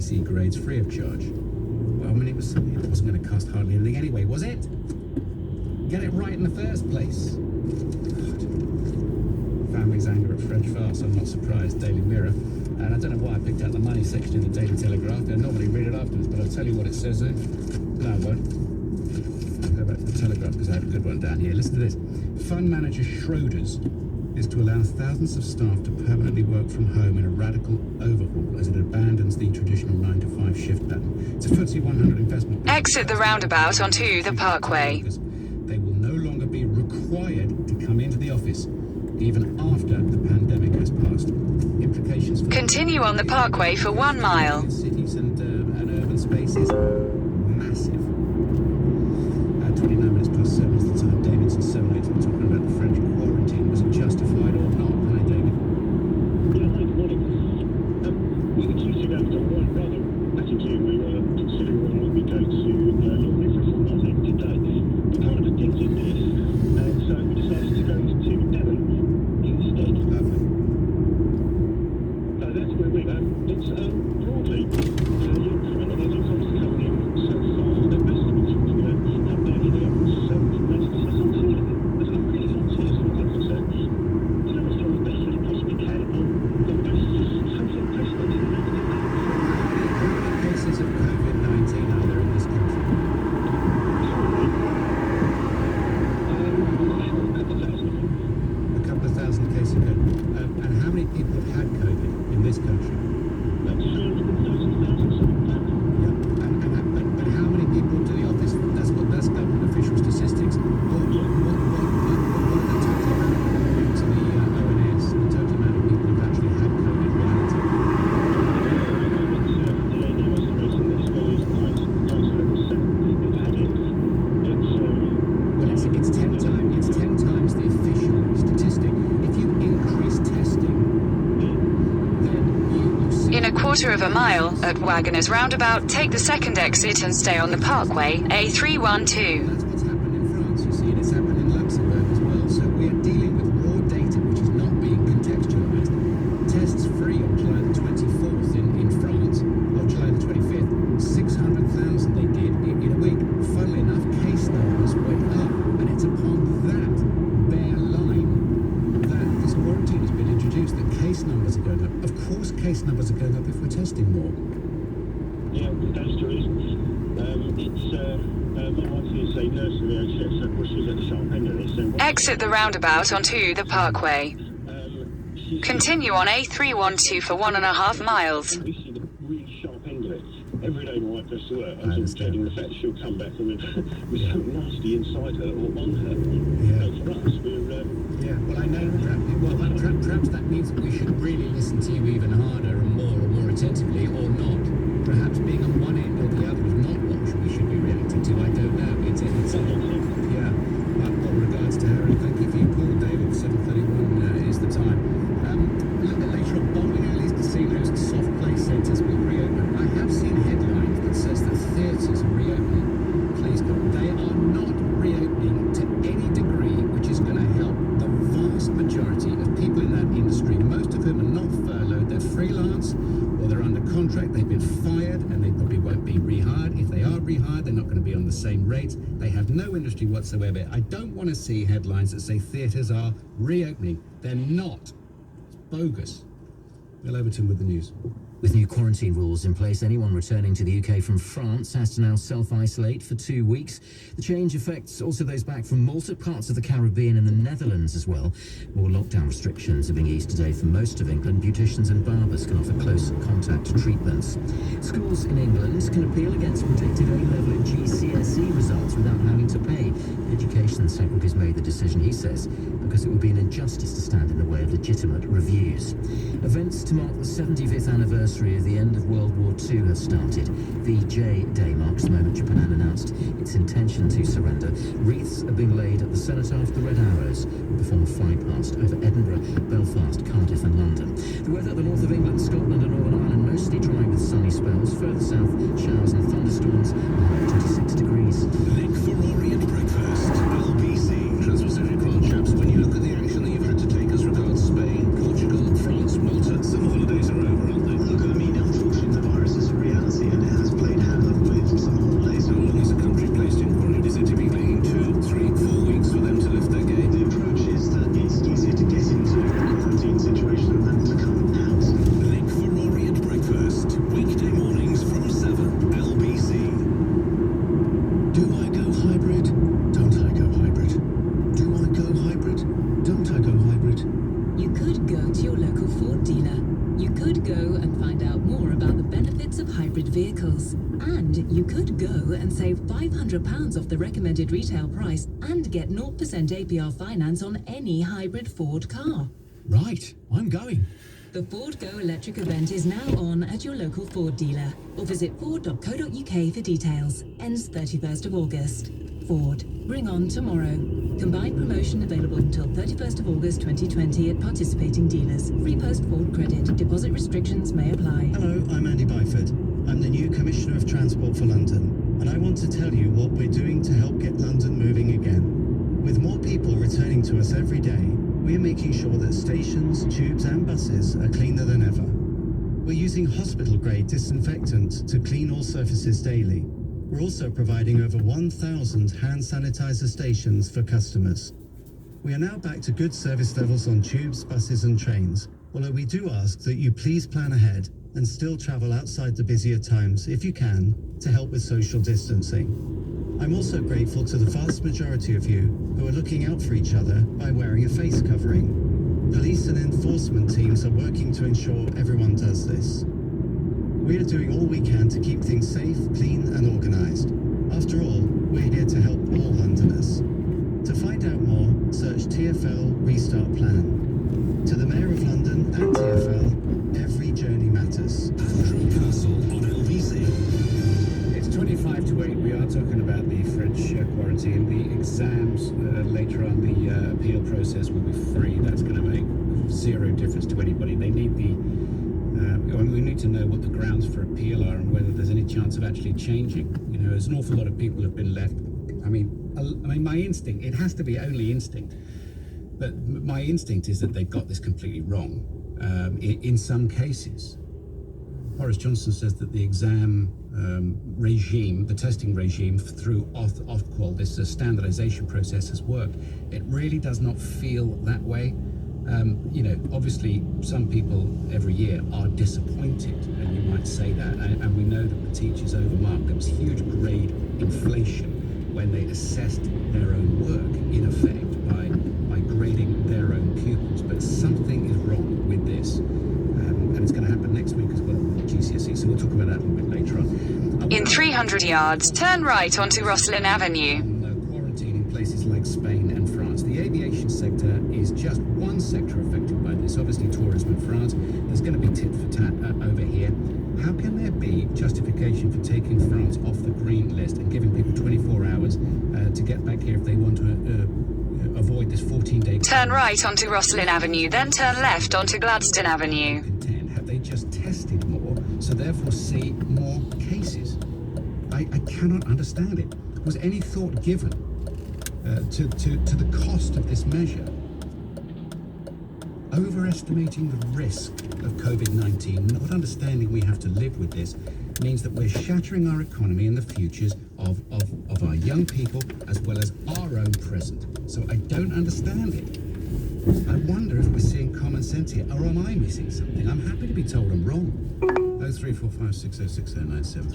C grades free of charge. Well, I mean, it wasn't going to cost hardly anything anyway, was it? Get it right in the first place. God. Family's anger at French farce, I'm not surprised. Daily Mirror. And I don't know why I picked out the money section in the Daily Telegraph. I normally read it afterwards, but I'll tell you what it says there. No, I won't. I'll go back to the Telegraph because I have a good one down here. Listen to this. Fund manager Schroders is to allow thousands of staff to permanently work from home in a radical overhaul as it abandons the traditional 9-to-5 shift pattern. It's a FTSE 100 investment. Exit the roundabout onto the parkway. They will no longer be required to come into the office, even after the pandemic has passed. Implications for Continue on the parkway for 1 mile. cities and urban spaces, massive. 29 minutes past 7 is the time. David's and 7 8. We're talking about the French quarantine. Was it justified or not? Hi, David. Yeah, hi, good morning. We were Tuesday around rather back in June. We were considering whether we go to London for a fortnight today. We kind of predicted this, and so we decided to go to Devon instead. Lovely. So that's where we're going. It's broadly, you're coming on, there's all sorts coming in so far. The best of it's going to have back in the office. So it's not too, it's not really not too, as far as I'm concerned. You know, it's doing the best that it possibly can. The best is something unprecedented. Cases of COVID-19 are there in this country? A couple of thousand cases of COVID. And how many people have had COVID in this country? About 330,000 something like that. Yeah. But how many people do the office? That's government official statistics. What are the total amount according to the ONS? The total amount of people who've actually had COVID in reality? Well, it's 10 times the official statistic. If you increase testing, then you see. In a quarter of a mile, at Wagoners Roundabout, take the second exit and stay on the parkway, A312. That's what's happened in France, you see, and it's happened in Luxembourg as well. So we are dealing with raw data which is not being contextualized. Tests free on July the 24th in France, or July the 25th, 600,000 they did in a week. Funnily enough, case numbers went up, and it's upon that bare line that this quarantine has been introduced, that case numbers are going up. Of course case numbers are going up if we're testing more. Yeah, that's the reason. My wife is a nurse in the NHS, so of course she's at the sharp end of this. And Exit the roundabout onto the parkway. Continue on A312 for 1.5 miles. we see the really sharp end of it. Every day my wife goes to work, I I'm sort of understand. dreading the fact that she'll come back and with something nasty inside her or on her. Yeah. So for us, we're... Yeah, well, I know. Perhaps that means that we should really listen to you even harder and more attentively, or not. Perhaps being on one end or the other is not what we should be reacting to. I don't know. Yeah. Well, regards to her, and thank you for your call, David. 7:31 is the time. A little bit later on, bowling alleys, casinos, and soft play centres will reopen. I have seen headlines that says that theatres are reopening. Please, God, they are not reopening to any degree which is going to help the vast majority of people in that industry, most of whom are not furloughed, they're freelance or they're under contract, they've been fired and they probably won't be rehired. If they are rehired, they're not going to be on the same rate. They have no industry whatsoever. I don't want to see headlines that say theatres are reopening. They're not. It's bogus. Bill Overton with the news. With new quarantine rules in place, anyone returning to the UK from France has to now self-isolate for 2 weeks. The change affects also those back from Malta, parts of the Caribbean and the Netherlands as well. More lockdown restrictions are being eased today for most of England. Beauticians and barbers can offer close contact treatments. Schools in England can appeal against predicted A-level and GCSE results without having to pay. The Education Secretary's made the decision, he says, because it would be an injustice to stand in the way of legitimate reviews. Events to mark the 75th anniversary of the end of World War II have started. VJ Day marks the moment Japan announced its intention to surrender. Wreaths are being laid at the cenotaph. The Red Arrows will perform a flypast over Edinburgh, Belfast, Cardiff and London. The weather at the north of England, Scotland and Northern Ireland mostly dry with sunny spells. Further south, showers and thunderstorms, and 26 degrees. Nick for Orient Breakfast, LBC. Trans-Pacific Call Chaps, when you look at the action that you've had to take as regards Spain, Portugal, France, Malta, some holidays are over, aren't they? Look, I mean, unfortunately, the virus is a real of hybrid vehicles. And you could go and save £500 off the recommended retail price and get 0% APR finance on any hybrid Ford car. Right, I'm going. The Ford Go Electric event is now on at your local Ford dealer, or visit ford.co.uk for details. Ends 31st of August. Ford, bring on tomorrow. Combined promotion available until 31st of August 2020 at participating dealers. Free post Ford credit. Deposit restrictions may apply. Hello, I'm Andy Byford. I'm the new Commissioner of Transport for London, and I want to tell you what we're doing to help get London moving again. With more people returning to us every day, we're making sure that stations, tubes and buses are cleaner than ever. We're using hospital-grade disinfectant to clean all surfaces daily. We're also providing over 1,000 hand sanitizer stations for customers. We are now back to good service levels on tubes, buses and trains, although we do ask that you please plan ahead and still travel outside the busier times, if you can, to help with social distancing. I'm also grateful to the vast majority of you who are looking out for each other by wearing a face covering. Police and enforcement teams are working to ensure everyone does this. We are doing all we can to keep things safe, clean and organised. After all, we're here to help all Londoners. To find out more, search TfL Restart Plan. To the Mayor of London and TfL, every journey matters. Andrew Castle on LBC. It's 25 to 8. We are talking about the French quarantine. The exams later on, the appeal process will be free. That's going to make zero difference to anybody. They need we need to know what the grounds for appeal are and whether there's any chance of actually changing. You know, there's an awful lot of people have been left. I mean, my instinct, it has to be only instinct, but my instinct is that they've got this completely wrong in some cases. Boris Johnson says that the exam regime, the testing regime through Ofqual, this standardization process has worked. It really does not feel that way. You know, obviously some people every year are disappointed, and you might say that, and we know that the teachers overmarked. There was huge grade inflation when they assessed their own work, in effect, by grading their own pupils. But something is wrong with this, and it's going to happen next week as well with GCSE, so we'll talk about that a little bit later on. In 300 yards, turn right onto Rosslyn Avenue. Quarantine in places like Spain and France. The aviation sector is just one sector affected by this. Obviously tourism in France. There's going to be tit for tat over here. How can there be justification for taking France off the green list and giving people 24 hours to get back here if they want to avoid this 14-day... Turn right onto Rosslyn Avenue, then turn left onto Gladstone Avenue. Have they just tested more, so therefore see more cases? I cannot understand it. Was any thought given to the cost of this measure? Overestimating the risk of COVID-19, not understanding we have to live with this, means that we're shattering our economy and the futures of our young people as well as our own present. So I don't understand it. I wonder if we're seeing common sense here, or am I missing something? I'm happy to be told I'm wrong. 03456060997.